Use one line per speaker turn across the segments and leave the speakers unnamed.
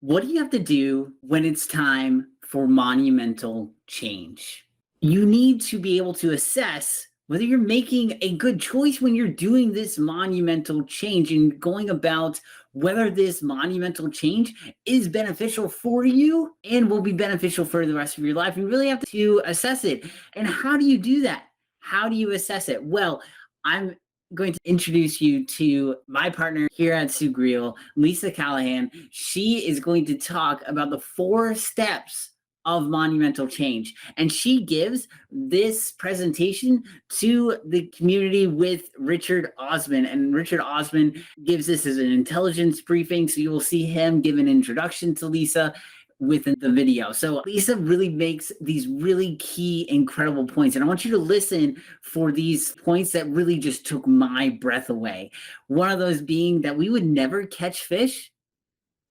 What do you have to do when it's time for monumental change? You need to be able to assess whether you're making a good choice when you're doing this monumental change and going about whether this monumental change is beneficial for you and will be beneficial for the rest of your life. You really have to assess it. And how do you do that? How do you assess it? Well, I'm going to introduce you to my partner here at Sugreel, Lisa Callahan. She is going to talk about the 4 steps of monumental change. And she gives this presentation to the community with Richard Osmann. And Richard Osmann gives this as an intelligence briefing. So you will see him give an introduction to Lisa within the video. So Lisa really makes these really key, incredible points. And I want you to listen for these points that really just took my breath away. One of those being that we would never catch fish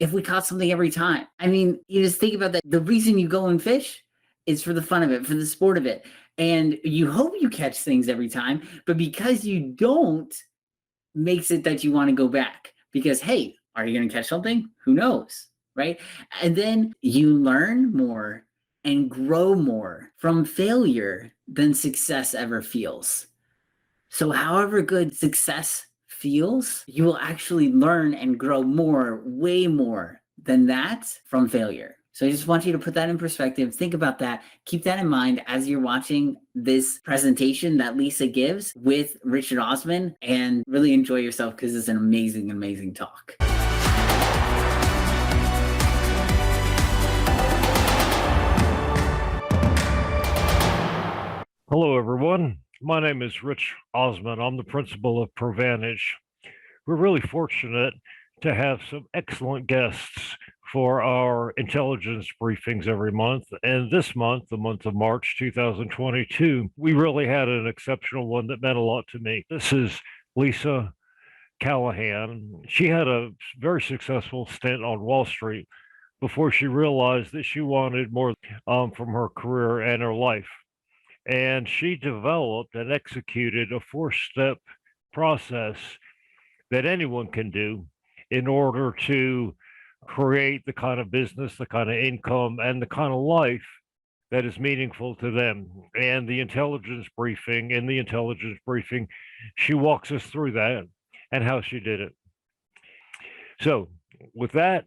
if we caught something every time. I mean, you just think about that. The reason you go and fish is for the fun of it, for the sport of it. And you hope you catch things every time, but because you don't, makes it that you want to go back. Because, hey, are you going to catch something? Who knows? Right? And then you learn more and grow more from failure than success ever feels. So however good success feels, you will actually learn and grow more, way more than that from failure. So I just want you to put that in perspective. Think about that. Keep that in mind as you're watching this presentation that Lisa gives with Richard Osmann, and really enjoy yourself because it's an amazing, amazing talk.
Hello, everyone. My name is Rich Osmann. I'm the principal of Provantage. We're really fortunate to have some excellent guests for our intelligence briefings every month. And this month, the month of March 2022, we really had an exceptional one that meant a lot to me. This is Lisa Callahan. She had a very successful stint on Wall Street before she realized that she wanted more from her career and her life. And she developed and executed a 4-step process that anyone can do in order to create the kind of business, the kind of income, and the kind of life that is meaningful to them. And in the intelligence briefing, she walks us through that and how she did it. So with that,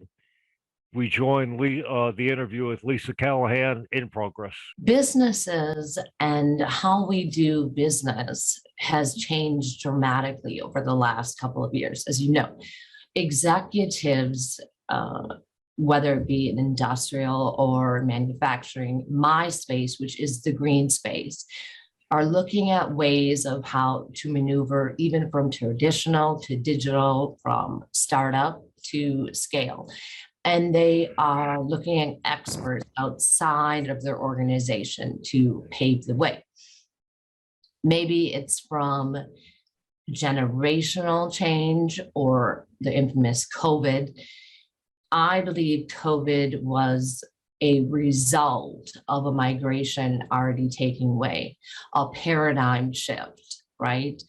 we join the interview with Lisa Callahan in progress.
Businesses and how we do business has changed dramatically over the last couple of years. As you know, executives, whether it be in industrial or manufacturing, my space, which is the green space, are looking at ways of how to maneuver even from traditional to digital, from startup to scale. And they are looking at experts outside of their organization to pave the way. Maybe it's from generational change or the infamous COVID. I believe COVID was a result of a migration already taking way, a paradigm shift, right?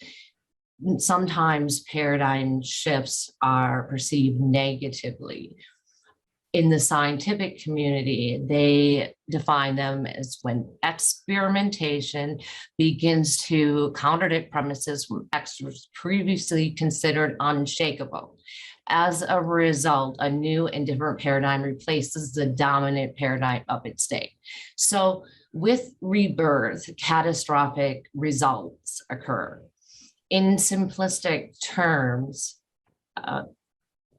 Sometimes paradigm shifts are perceived negatively. In the scientific community, they define them as when experimentation begins to contradict premises from experts previously considered unshakable. As a result, a new and different paradigm replaces the dominant paradigm of its day. So with rebirth, catastrophic results occur. In simplistic terms,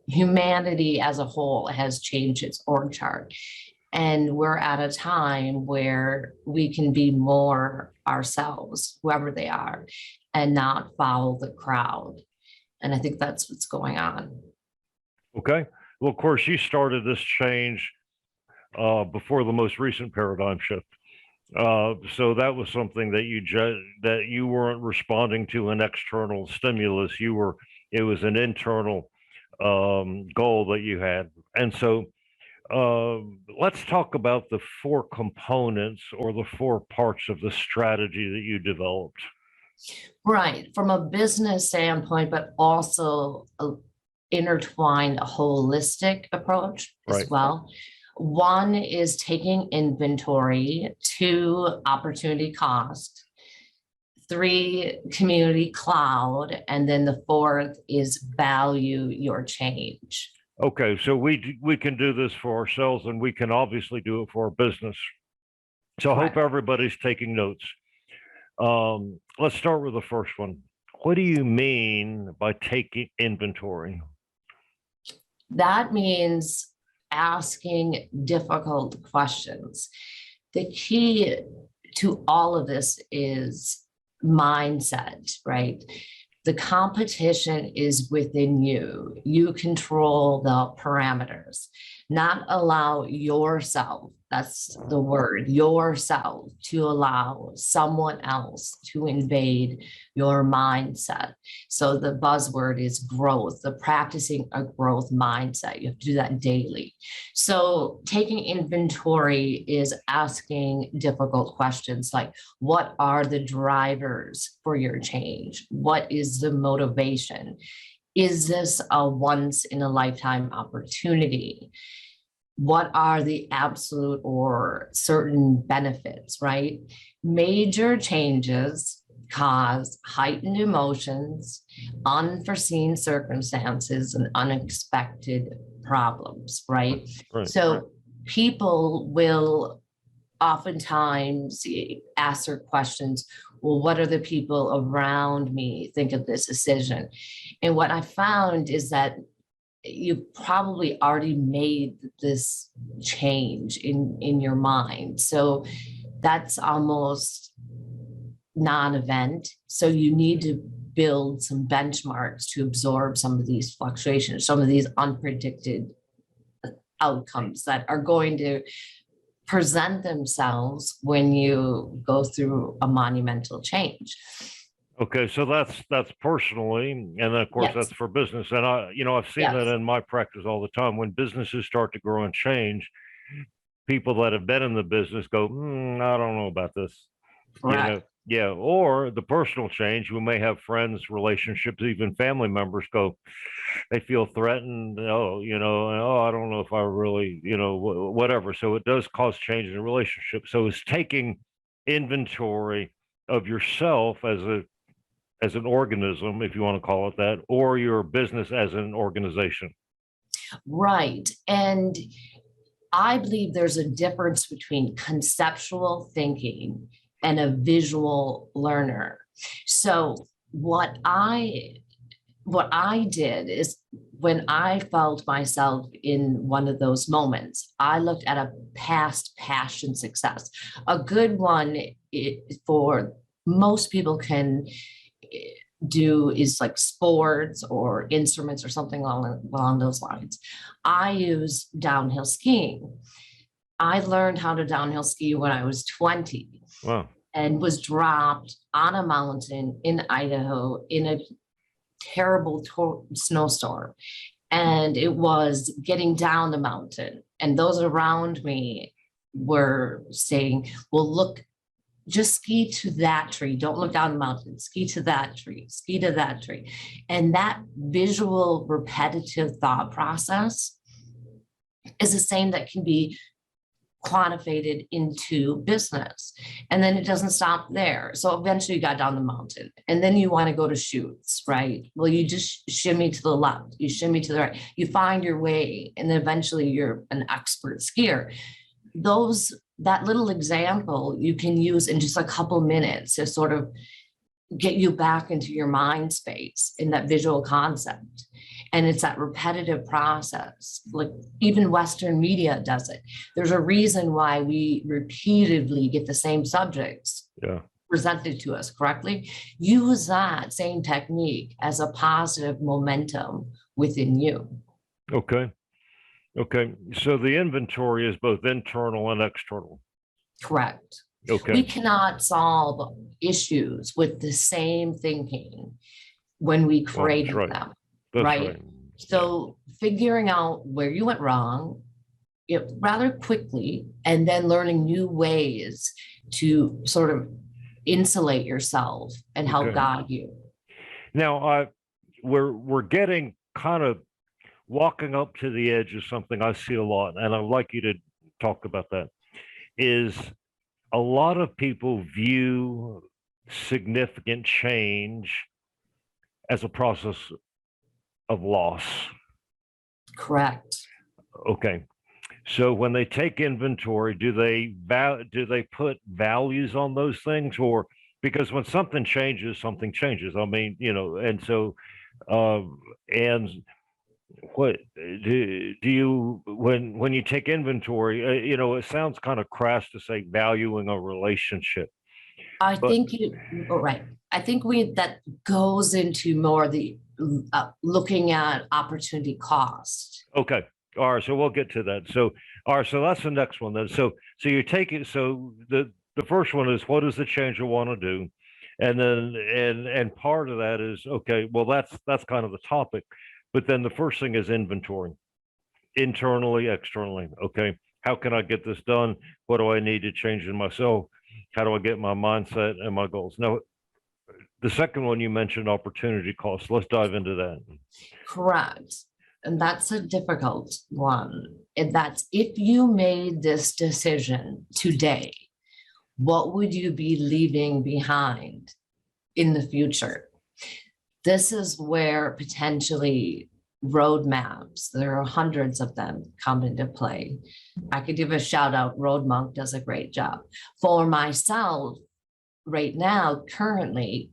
humanity as a whole has changed its org chart. And we're at a time where we can be more ourselves, whoever they are, and not follow the crowd. And I think that's what's going on.
Okay. Well, of course, you started this change before the most recent paradigm shift. So that was something that you weren't responding to an external stimulus. It was an internal goal that you had. And so let's talk about the 4 components or the 4 parts of the strategy that you developed.
Right, from a business standpoint, but also intertwined a holistic approach as
Right.
well. One is taking inventory, 2, opportunity cost, 3, community cloud, and then the 4th is value your change.
Okay, so we can do this for ourselves, and we can obviously do it for our business. So I hope
Correct.
everybody's taking notes. Let's start with the first one. What do you mean by taking inventory?
That means asking difficult questions. The key to all of this is mindset, right? The competition is within you. You control the parameters, not allow yourself, that's the word, yourself, to allow someone else to invade your mindset. So the buzzword is growth, the practicing a growth mindset. You have to do that daily. So taking inventory is asking difficult questions like, what are the drivers for your change? What is the motivation? Is this a once in a lifetime opportunity? What are the absolute or certain benefits, right? Major changes cause heightened emotions, unforeseen circumstances, and unexpected problems, right?
Right.
So people will oftentimes ask their questions, well, what are the people around me think of this decision? And what I found is that you probably already made this change in your mind. So that's almost non-event. So you need to build some benchmarks to absorb some of these fluctuations, some of these unpredicted outcomes that are going to present themselves when you go through a monumental change.
Okay, so that's personally, and then of course
Yes.
that's for business. And I've seen that
Yes.
in my practice all the time. When businesses start to grow and change, people that have been in the business go, I don't know about this.
Correct.
Yeah. Or the personal change, we may have friends, relationships, even family members go, they feel threatened. Oh, I don't know if I really, whatever. So it does cause change in a relationship. So it's taking inventory of yourself as an organism, if you want to call it that, or your business as an organization.
Right. And I believe there's a difference between conceptual thinking and a visual learner. So what I did is, when I felt myself in one of those moments, I looked at a past passion success. A good one for most people can do is like sports or instruments or something along those lines. I use downhill skiing. I learned how to downhill ski when I was 20.
Wow.
And was dropped on a mountain in Idaho in a terrible snowstorm. And it was getting down the mountain. And those around me were saying, well, look, just ski to that tree. Don't look down the mountain. Ski to that tree. Ski to that tree. And that visual, repetitive thought process is the same that can be quantified into business. And then it doesn't stop there. So eventually you got down the mountain and then you want to go to chutes, right? Well, you just shimmy to the left, you shimmy to the right, you find your way, and then eventually you're an expert skier. That little example you can use in just a couple minutes to sort of get you back into your mind space in that visual concept. And it's that repetitive process. Like even Western media does it. There's a reason why we repeatedly get the same subjects presented to us correctly. Use that same technique as a positive momentum within you.
Okay. So the inventory is both internal and external.
Correct.
Okay.
We cannot solve issues with the same thinking when we created them.
That's
right. So figuring out where you went wrong rather quickly, and then learning new ways to sort of insulate yourself and help guide you.
Now, we're getting kind of walking up to the edge is something I see a lot, and I'd like you to talk about that. Is a lot of people view significant change as a process of loss.
Correct.
Okay. So when they take inventory, do they put values on those things, or because when something changes, something changes. I mean, and so and what do you when you take inventory? It sounds kind of crass to say valuing a relationship.
I
But
think right. I think that goes into more the looking at opportunity cost.
okay. All right, so we'll get to that. So, all right, so that's the next one then. So you take it. So the first one is, what is the change you want to do, and then and part of that is, okay, well that's kind of the topic, but then the first thing is inventory, internally, externally. Okay, how can I get this done? What do I need to change in myself? How do I get my mindset and my goals? Now, the second one you mentioned, opportunity cost. Let's dive into that.
Correct. And that's a difficult one. And that's, if you made this decision today, what would you be leaving behind in the future? This is where potentially roadmaps, there are hundreds of them, come into play. I could give a shout out, Road Monk does a great job. For myself, right now, currently,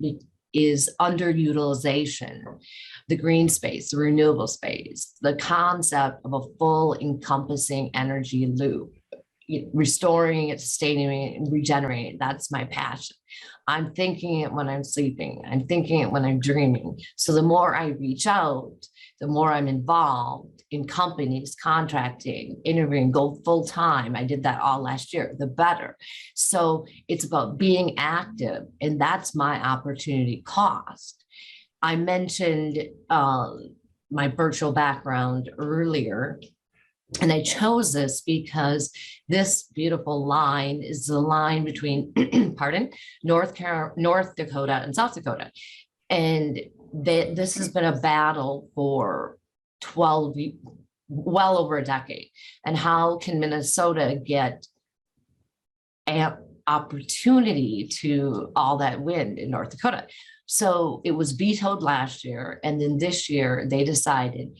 is underutilization, the green space, the renewable space, the concept of a full encompassing energy loop, restoring it, sustaining it, and regenerating. That's my passion. I'm thinking it when I'm sleeping. I'm thinking it when I'm dreaming. So the more I reach out, the more I'm involved in companies, contracting, interviewing, go full time. I did that all last year, the better. So it's about being active, and that's my opportunity cost. I mentioned my virtual background earlier, and I chose this because this beautiful line is the line between, pardon, North Dakota and South Dakota. And this has been a battle for well over a decade. And how can Minnesota get an opportunity to all that wind in North Dakota? So it was vetoed last year. And then this year they decided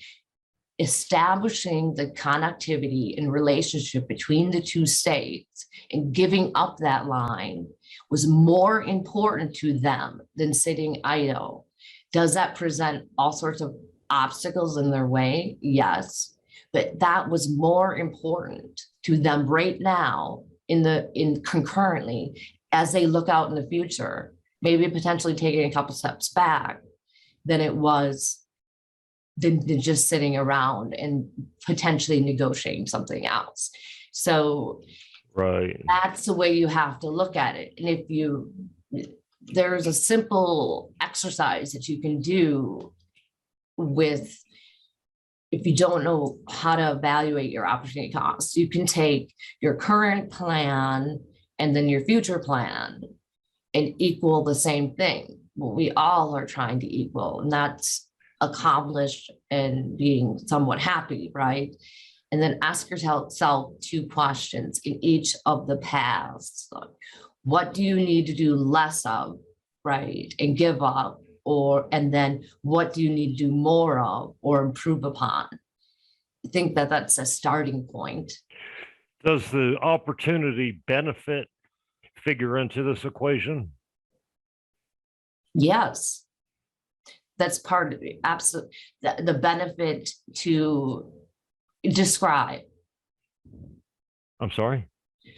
establishing the connectivity and relationship between the two states and giving up that line was more important to them than sitting idle. Does that present all sorts of obstacles in their way? Yes, but that was more important to them right now in concurrently as they look out in the future, maybe potentially taking a couple steps back than it was than just sitting around and potentially negotiating something else. So
right,
that's the way you have to look at it. And there's a simple exercise that you can do with, if you don't know how to evaluate your opportunity costs, you can take your current plan and then your future plan and equal the same thing. What we all are trying to equal, and that's accomplished and being somewhat happy, right? And then ask yourself two questions in each of the paths. What do you need to do less of, right? And give up, and then what do you need to do more of or improve upon? I think that's a starting point.
Does the opportunity benefit figure into this equation?
Yes. That's part of it. Absolutely. The benefit to describe.
I'm sorry?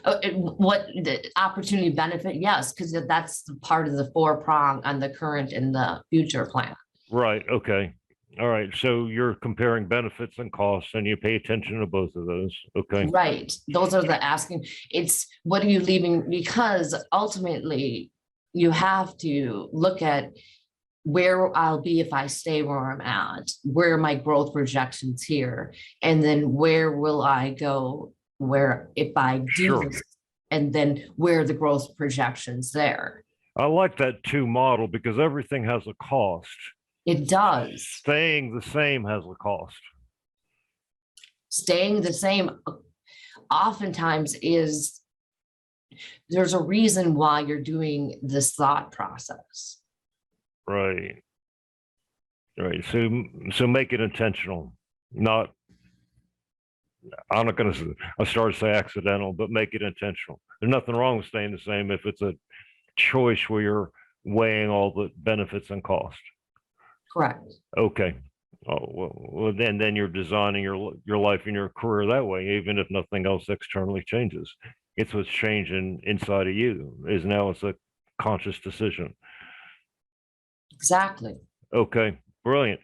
What the opportunity benefit? Yes, because that's the part of the 4-prong on the current and the future plan.
Right. Okay. All right. So you're comparing benefits and costs, and you pay attention to both of those. Okay.
Right. Those are the asking. It's what are you leaving? Because ultimately you have to look at where I'll be if I stay where I'm at, where are my growth projections here, and then where will I go where if I do this, and then where are the growth projections there.
I like that 2 model because everything has a cost.
It does.
Staying the same has a cost.
Staying the same oftentimes is, there's a reason why you're doing this thought process.
Right. Right. So make it intentional, not, I'm not going to, I started to say accidental, but make it intentional. There's nothing wrong with staying the same if it's a choice where you're weighing all the benefits and cost.
Correct.
Okay. Oh, well, then you're designing your life and your career that way, even if nothing else externally changes. It's what's changing inside of you is now it's a conscious decision.
Exactly.
Okay, brilliant.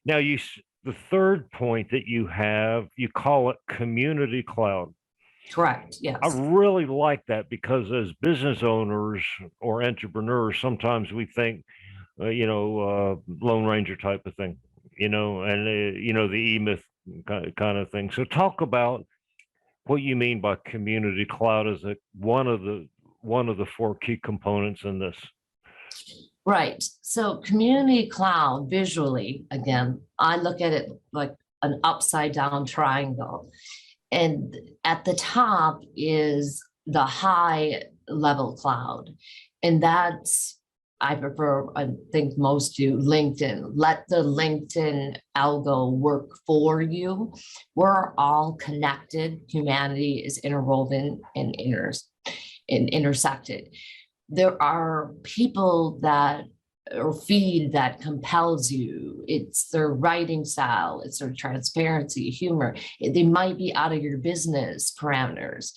Now the third point that you have, you call it community cloud.
Correct. Yes.
I really like that because as business owners or entrepreneurs, sometimes we think, Lone Ranger type of thing, and the E-Myth kind of thing. So talk about what you mean by community cloud as one of the four key components in this.
Right. So community cloud, visually, again, I look at it like an upside down triangle. And at the top is the high level cloud. And that's, I prefer, I think most do, LinkedIn. Let the LinkedIn algo work for you. We're all connected. Humanity is interwoven and intersected. There are people that, or feed that compels you. It's their writing style, it's their transparency, humor. They might be out of your business parameters.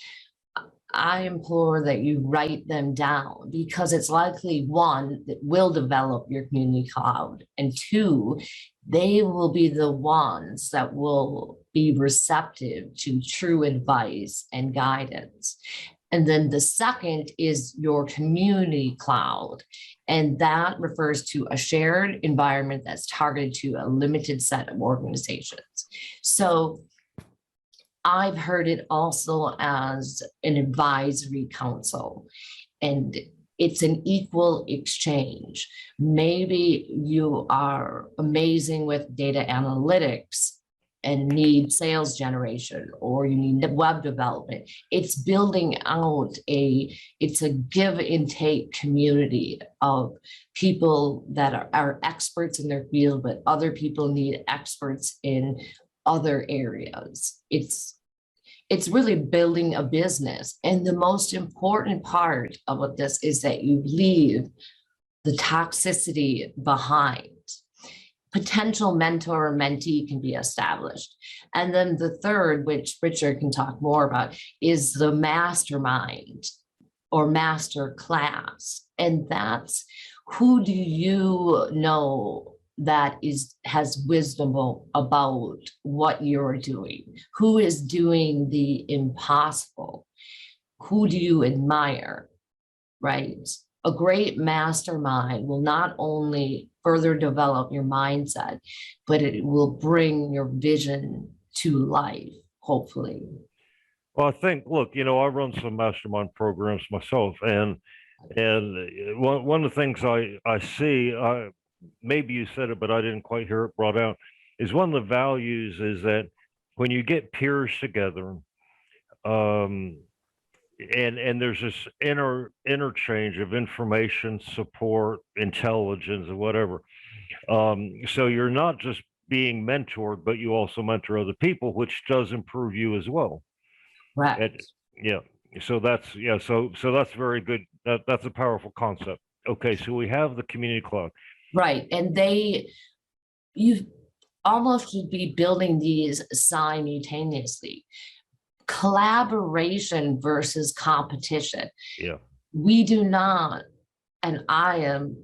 I implore that you write them down because it's likely, one, that will develop your community cloud, and two, they will be the ones that will be receptive to true advice and guidance. And then the second is your community cloud. And that refers to a shared environment that's targeted to a limited set of organizations. So I've heard it also as an advisory council, and it's an equal exchange. Maybe you are amazing with data analytics and need sales generation, or you need web development. It's building out it's a give and take community of people that are experts in their field, but other people need experts in other areas. It's really building a business. And the most important part of this is that you leave the toxicity behind. Potential mentor or mentee can be established. And then the third, which Richard can talk more about, is the mastermind or master class. And that's who do you know that has wisdom about what you're doing? Who is doing the impossible? Who do you admire, right? A great mastermind will not only further develop your mindset, but it will bring your vision to life, hopefully.
Well, I think, look, I run some mastermind programs myself, and one of the things I see, maybe you said it, but I didn't quite hear it brought out, is one of the values is that when you get peers together, and there's this interchange of information, support, intelligence, or whatever. So you're not just being mentored, but you also mentor other people, which does improve you as well.
Right.
So that's so that's very good. That's a powerful concept. Okay, so we have the community cloud.
Right, and you almost should be building these simultaneously. Collaboration versus competition.
Yeah.
We do not, and I am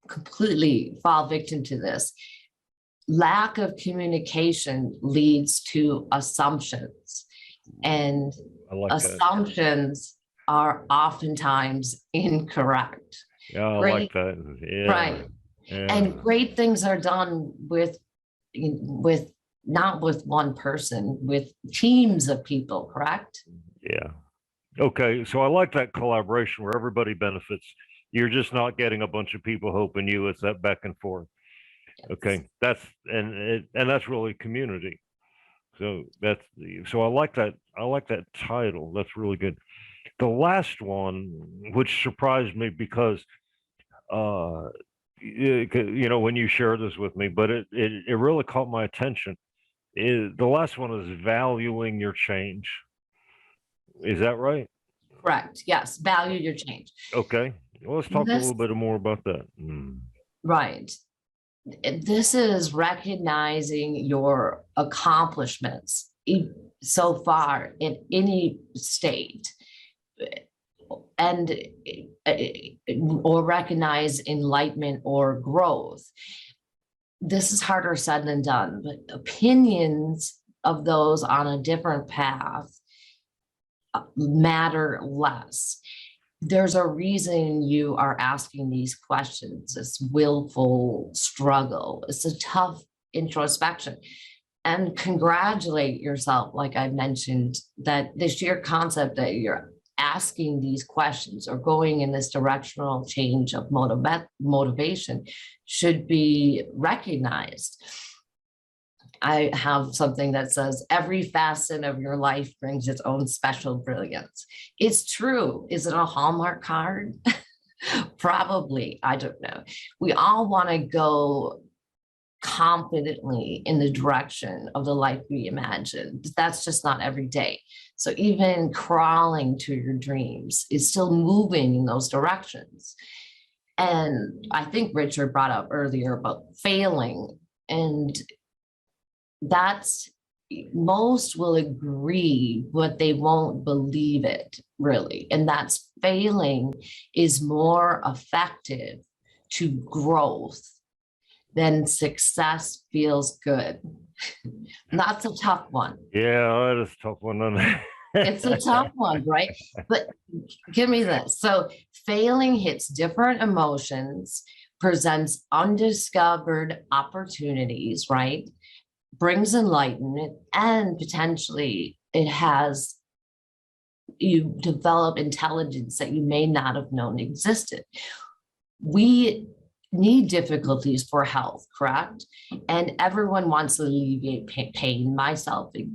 completely fall victim to this. Lack of communication leads to assumptions, and assumptions are oftentimes incorrect.
Yeah, I like that. Yeah.
Right.
Yeah.
And great things are done with not with one person, with teams of people, correct?
Yeah. Okay. So I like that collaboration where everybody benefits. You're just not getting a bunch of people helping you. It's that back and forth.
Yes.
Okay. That's really community. So so I like that. I like that title. That's really good. The last one, which surprised me because uh when you shared this with me, but it really caught my attention. Is the last one is valuing your change. Is that right?
Correct. Yes. Value your change.
Okay. Well, let's talk a
This,
little bit more about that. Mm.
right. This is recognizing your accomplishments so far in any state, and or recognize enlightenment or growth. This is harder said than done, but opinions of those on a different path matter less. There's a reason you are asking these questions. It's willful struggle. It's a tough introspection. And congratulate yourself, like I mentioned, that the sheer concept that you're asking these questions or going in this directional change of motivation should be recognized. I have something that says every facet of your life brings its own special brilliance. It's true. Is it a Hallmark card? Probably. I don't know. We all want to go confidently in the direction of the life we imagine. But that's just not every day. So even crawling to your dreams is still moving in those directions. And I think Richard brought up earlier about failing, and that's, most will agree, but they won't believe it really. And that's, failing is more effective to growth than success feels good. That's a tough one.
Yeah, that is a tough one.
It's a tough one, right? But give me this. So failing hits different emotions, presents undiscovered opportunities, right? Brings enlightenment, and potentially you develop intelligence that you may not have known existed. We need difficulties for health, correct? And everyone wants to alleviate pain, myself, a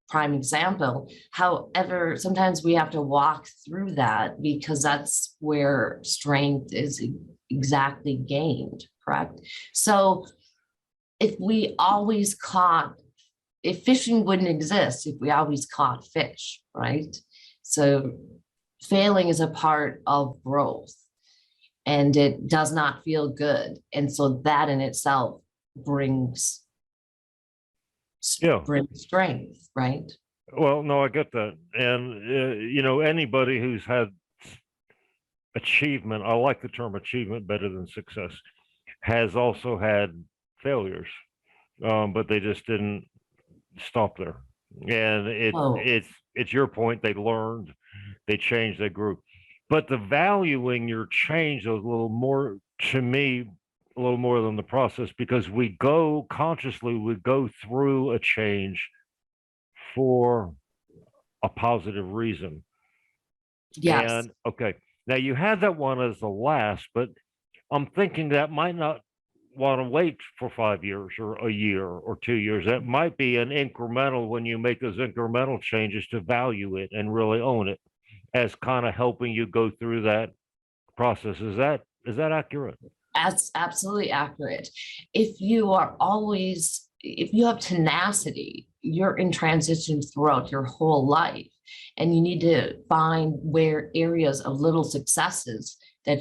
prime example. However, sometimes we have to walk through that because that's where strength is exactly gained, correct? So if fishing wouldn't exist if we always caught fish, right? So failing is a part of growth, and it does not feel good. And so that in itself brings strength, right?
Well, no, I get that. And, anybody who's had achievement, I like the term achievement better than success, has also had failures, but they just didn't stop there. And it's your point. They learned, they changed, they grew. But the valuing your change is a little more, to me, a little more than the process, because we go through a change for a positive reason.
Yes.
And okay, now you had that one as the last, but I'm thinking that might not want to wait for 5 years or a year or 2 years. That might be an incremental, when you make those incremental changes, to value it and really own it as kind of helping you go through that process. Is that accurate?
That's absolutely accurate. If you have tenacity, you're in transition throughout your whole life, and you need to find where areas of little successes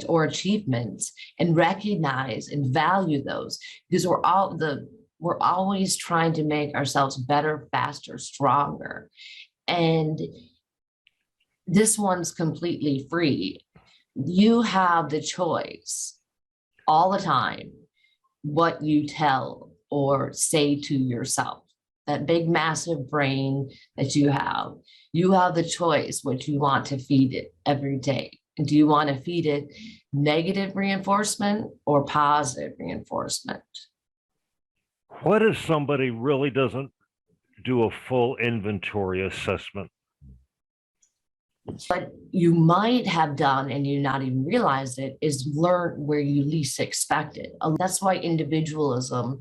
or achievements, and recognize and value those, because we're always trying to make ourselves better, faster, stronger. And this one's completely free. You have the choice all the time what you tell or say to yourself. That big, massive brain that you have the choice what you want to feed it every day. And do you want to feed it negative reinforcement or positive reinforcement?
What if somebody really doesn't do a full inventory assessment?
What you might have done, and you not even realize it, is learn where you least expect it. That's why individualism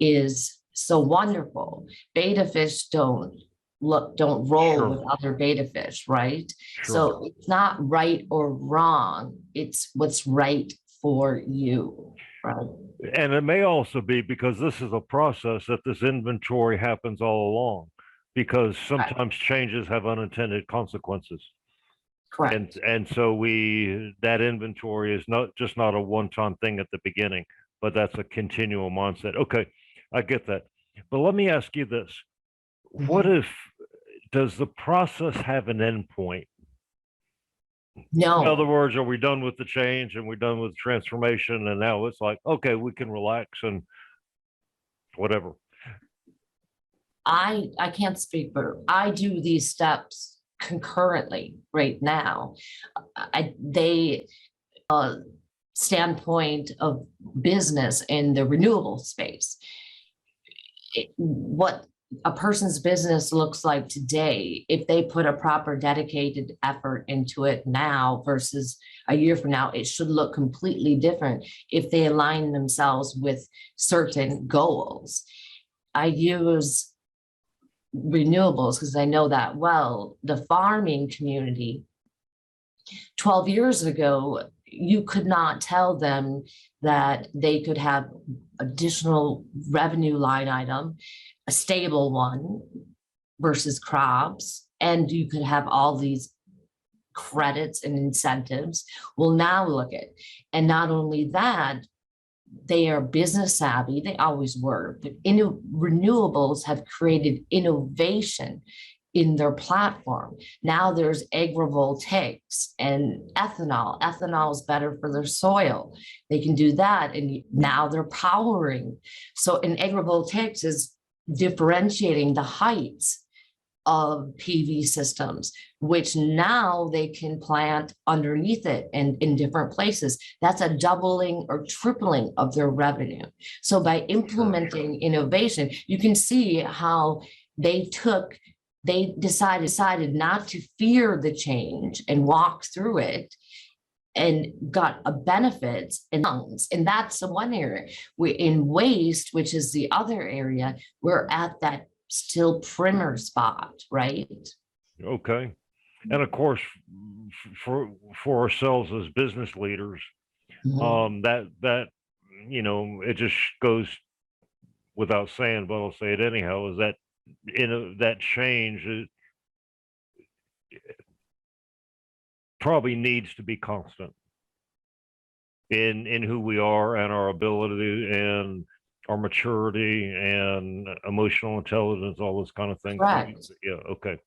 is So wonderful. Beta fish don't roll
Sure.
with other beta fish, right?
Sure.
So it's not right or wrong. It's what's right for you, right?
And it may also be because this is a process that this inventory happens all along, because sometimes changes have unintended consequences.
Correct.
And so that inventory is not a one-time thing at the beginning, but that's a continual mindset. Okay, I get that. But let me ask you this. What if, does the process have an endpoint?
No.
In other words, are we done with the change and we're done with the transformation and now it's like, okay, we can relax and whatever?
I can't speak, but I do these steps concurrently right now. They standpoint of business in the renewable space. What a person's business looks like today, if they put a proper dedicated effort into it now versus a year from now, it should look completely different if they align themselves with certain goals. I use renewables because I know that well. The farming community 12 years ago, you could not tell them that they could have additional revenue line item, a stable one versus crops, and you could have all these credits and incentives. Well, now look at, and not only that, they are business savvy, they always were, but renewables have created innovation in their platform. Now there's agrivoltaics and ethanol. Ethanol is better for their soil. They can do that. And now they're powering. So in agrivoltaics is differentiating the heights of PV systems, which now they can plant underneath it and in different places. That's a doubling or tripling of their revenue. So by implementing innovation, you can see how they decided not to fear the change and walk through it and got a benefits and lungs. And that's the one area. We're in waste, which is the other area, we're at that still primer spot, right?
Okay. And of course, for ourselves as business leaders, that it just goes without saying, but I'll say it anyhow, is that that change probably needs to be constant in who we are and our ability and our maturity and emotional intelligence, all those kind of things.
Correct.
Yeah. Okay.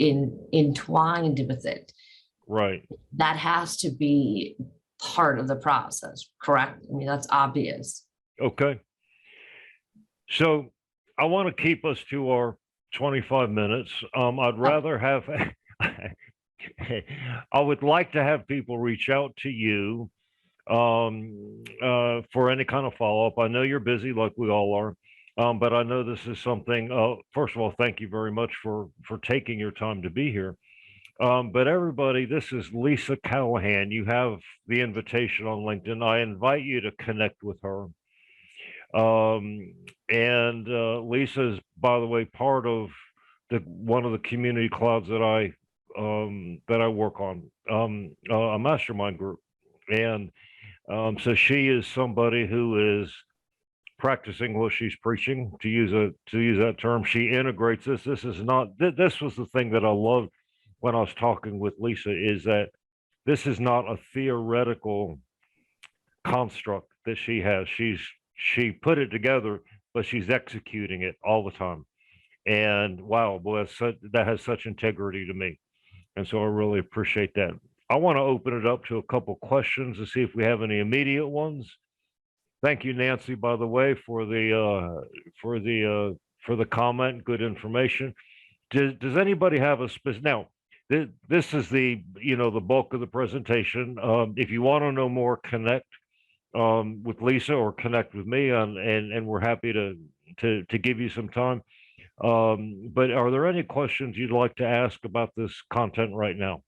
Entwined with it.
Right.
That has to be part of the process, correct? I mean, that's obvious.
Okay. So I want to keep us to our 25 minutes. I'd rather have, I would like to have people reach out to you for any kind of follow-up. I know you're busy like we all are, but I know this is something, first of all, thank you very much for taking your time to be here. But everybody, this is Lisa Callahan. You have the invitation on LinkedIn. I invite you to connect with her. Lisa is, by the way, part of one of the community clouds that I work on, a mastermind group. And so she is somebody who is practicing what she's preaching, to use that term. She integrates this. This is not, this was the thing that I loved when I was talking with Lisa, is that this is not a theoretical construct that she has. She put it together, but she's executing it all the time. And wow, boy, that has such integrity to me. And so I really appreciate that. I want to open it up to a couple questions to see if we have any immediate ones. Thank you, Nancy, by the way, for the comment. Good information. Does anybody have a specific? Now, this is the bulk of the presentation. If you want to know more, connect with Lisa or connect with me, and we're happy to give you some time. But are there any questions you'd like to ask about this content right now?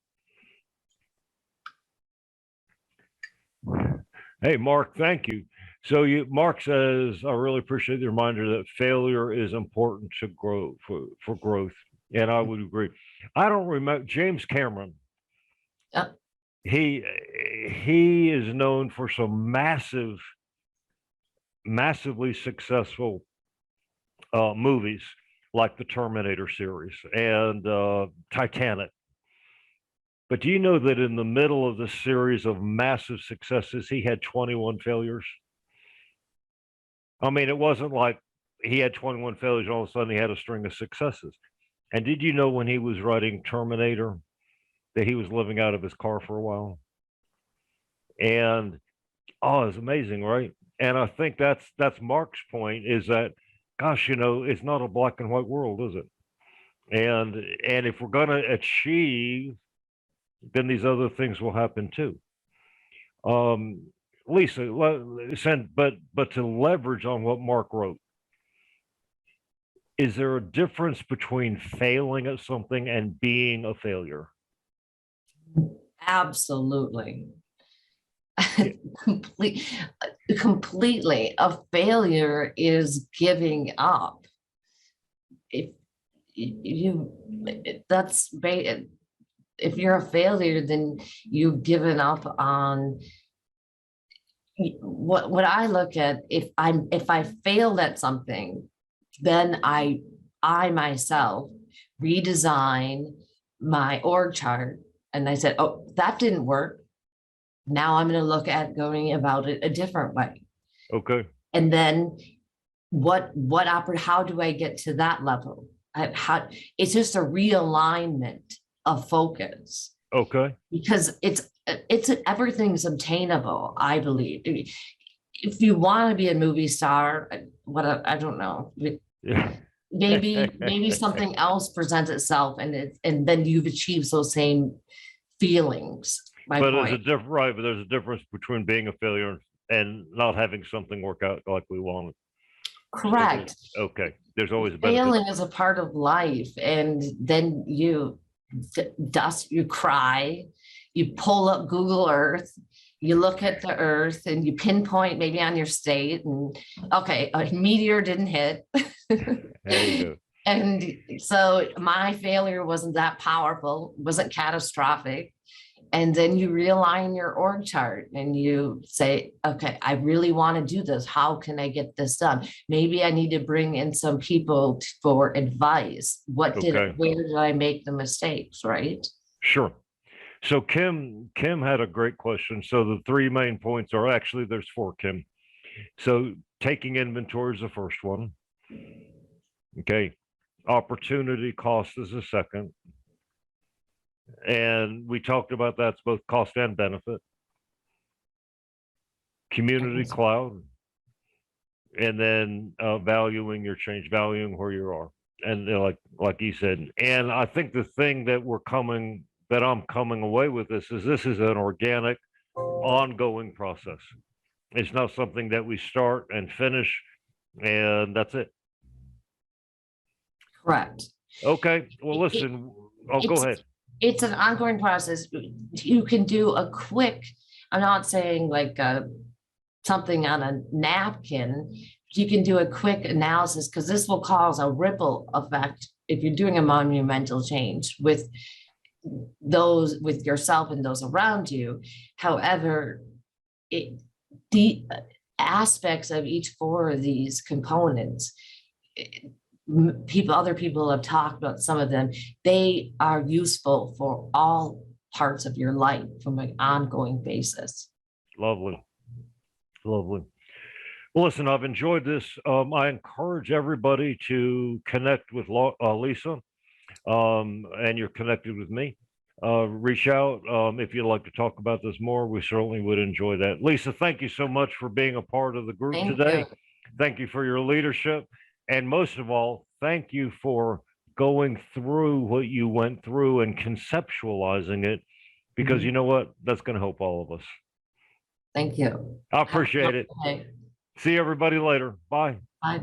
Hey, Mark, thank you. So Mark says, I really appreciate the reminder that failure is important to grow for growth. And I would agree. I don't remember James Cameron.
Yep.
He is known for some massively successful movies like the Terminator series and Titanic. But do you know that in the middle of this series of massive successes, he had 21 failures? I mean, it wasn't like he had 21 failures, all of a sudden he had a string of successes. And did you know when he was writing Terminator that he was living out of his car for a while? And oh, it's amazing, right? And I think that's Mark's point, is that, gosh, it's not a black and white world, is it? And if we're going to achieve, then these other things will happen too. Lisa, but to leverage on what Mark wrote, is there a difference between failing at something and being a failure?
Absolutely. Completely. A failure is giving up. If you're a failure, then you've given up on what I look at. If I failed at something, then I myself redesign my org chart, and I said, oh, that didn't work. Now I'm going to look at going about it a different way.
Okay.
And then how do I get to that level? It's just a realignment of focus.
Okay.
Because everything's obtainable, I believe. If you want to be a movie star, I don't know.
Yeah.
Maybe something else presents itself, and then you've achieved those same feelings.
But there's a difference between being a failure and not having something work out like we wanted.
Correct.
So okay. There's always a benefit.
Failing is a part of life, and then you cry, you pull up Google Earth, you look at the Earth, and you pinpoint maybe on your state, and okay, a meteor didn't hit.
There you go.
And so my failure wasn't that powerful, wasn't catastrophic. And then you realign your org chart and you say, okay, I really want to do this. How can I get this done? Maybe I need to bring in some people for advice. Where did I make the mistakes, right?
Sure. So Kim had a great question. So the three main points are, actually there's four, Kim. So taking inventory is the first one. Okay. Opportunity cost is the second. And we talked about that's both cost and benefit. Community cloud, and then valuing your change, valuing where you are, and like you said. And I think the thing that I'm coming away with this is an organic, ongoing process. It's not something that we start and finish, and that's it.
Correct.
Okay. Well, listen. Go ahead.
It's an ongoing process. You can do a quick, I'm not saying like something on a napkin. You can do a quick analysis, because this will cause a ripple effect if you're doing a monumental change with yourself and those around you. However, the aspects of each four of these components, other people have talked about some of them. They are useful for all parts of your life from an ongoing basis.
Lovely. Well, listen, I've enjoyed this. I encourage everybody to connect with Lisa, and you're connected with me. Reach out if you'd like to talk about this more. We certainly would enjoy that. Lisa, thank you so much for being a part of the group today. Thank you for your leadership. And most of all, thank you for going through what you went through and conceptualizing it, because you know what? That's going to help all of us.
Thank you.
I appreciate it. See everybody later. Bye.
Bye.